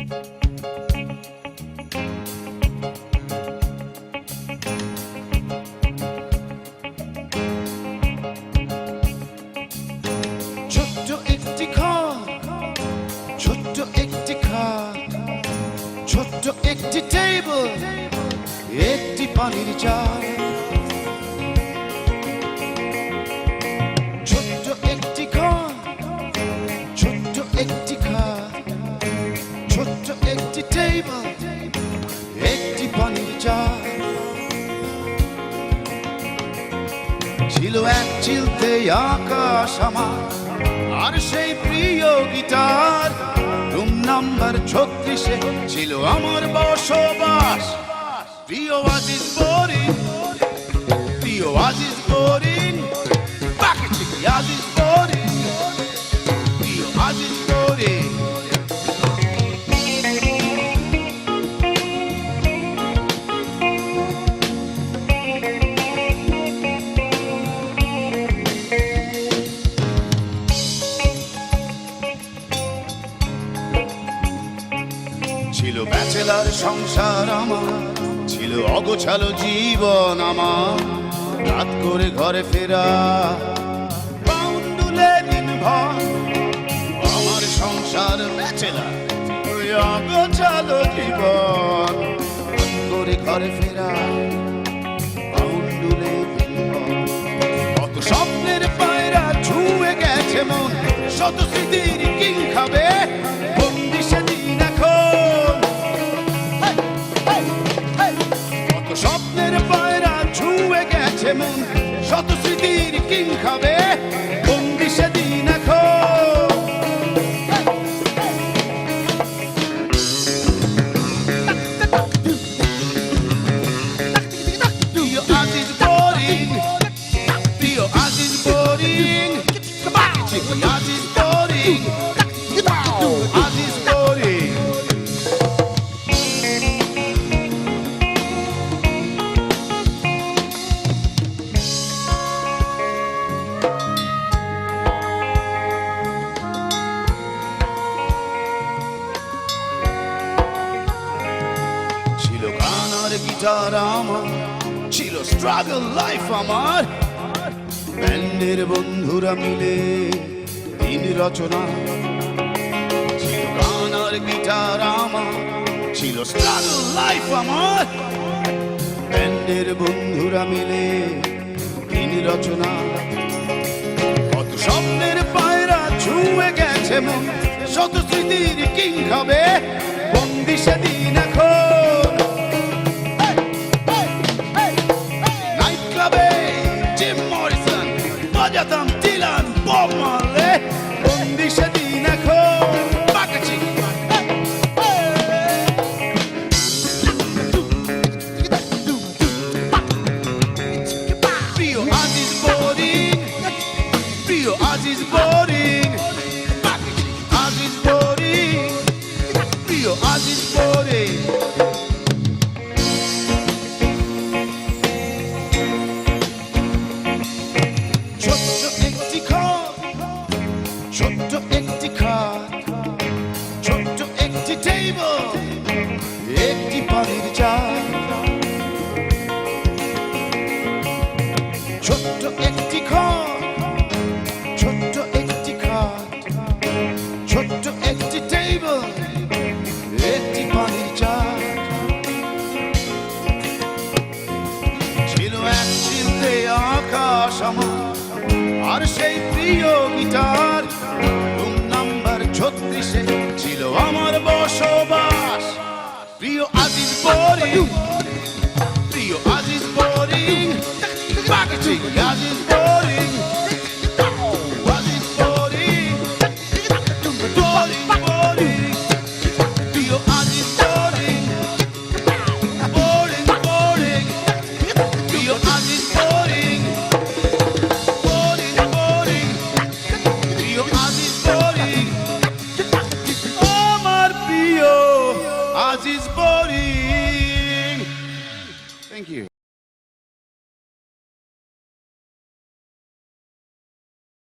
ছোট্ট একটি ঘর, ছোট্ট একটি খাট, ছোট্ট একটি টেবিল, একটি পানির জার। ছোট্ট একটি ঘর, ছোট্ট একটি খাট, ছোট্ট একটি টেবিল, একটি পানির জার। ছিল এক চিলতে আকাশ আমার, আর সেই প্রিয় গিটার। রুম নাম্বার 36-এ ছিল আমার বসবাস। প্রিয় আজিজ বোরিং, প্রিয় আজিজ বোরিং, বাকি থেকে আজিজ বোরিং, প্রিয় আজিজ বোরিং। ছিল ব্যাচেলার সংসার আমার, ছিল অগোছালো জীবন আমার। রাত করে ঘরে ফেরা, বাউন্ডুলে দিন ভর। আমার সংসার ব্যাচেলার, ওই অগোছালো জীবন। রাত করে ঘরে ফেরা, বাউন্ডুলে দিন ভর। কত স্বপ্নের পায়রা ছুঁয়ে গেছে মন, শত স্মৃতির কিং খাবে বন্দি সেদিন এখন। স্বপ্নের পায়রা ছুঁয়ে গেছে মন, শত স্মৃতির কিং খাবে বন্দি সেদিন এখন। প্রিয় আজিজ বোরিং, প্রিয় Aziz boring, Aziz boring, Aziz boring. ছিল গান আর গিটার আমার, ছিল স্ট্রাগল লাইফ আমার। ব্যান্ডের বন্ধুরা মিলে দিন রচনা। ছিল গান আর গিটার আমার, ছিল স্ট্রাগল লাইফ আমার। ব্যান্ডের বন্ধুরা মিলে দিন রচনা। কত স্বপ্নের পায়রা ছুঁয়ে গেছে মন, শত স্মৃতির কিং খাবে বন্দি সেদিন এখন। নাইট ক্লাবে জিম মরিসন বাজাতাম, ডিলান বব মারলে বন্দি সেদিন এখন। বাকাচি প্রিয় আজিজ বোরিং, প্রিয় আজিজ বোরিং, আজিজ বোরিং, প্রিয় আজিজ বোরিং। ছোট্ট একটি ঘর, ছোট্ট একটি খাট, ছোট্ট একটি টেবিল, একটি পানির জার। ছোট্ট একটি ঘর, ছোট্ট একটি খাট, ছোট্ট একটি টেবিল, একটি পানির জার। ছিল এক চিলতে আকাশ আমার, আর সেই প্রিয় গিটার। রুম নাম্বার 36-এ ছিল আমার বসবাস। প্রিয় আজিজ বোরিং, প্রিয় আজিজ বোরিং, বাকি ঠিক আজিজ বোরিং।